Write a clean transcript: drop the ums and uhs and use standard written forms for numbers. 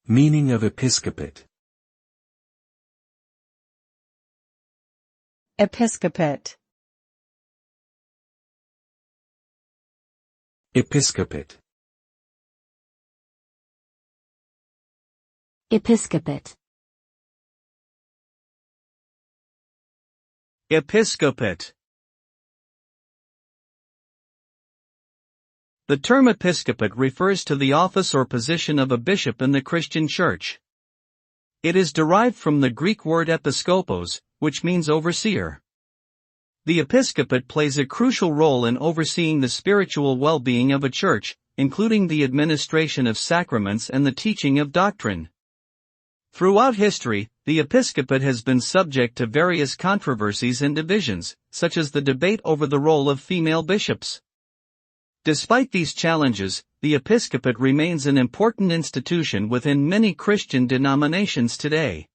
Meaning of episcopate. Episcopate. Episcopate. Episcopate. Episcopate. The term episcopate refers to the office or position of a bishop in the Christian Church. It is derived from the Greek word episkopos, which means overseer. The episcopate plays a crucial role in overseeing the spiritual well-being of a church, including the administration of sacraments and the teaching of doctrine. Throughout history, the episcopate has been subject to various controversies and divisions, such as the debate over the role of female bishops. Despite these challenges, the episcopate remains an important institution within many Christian denominations today.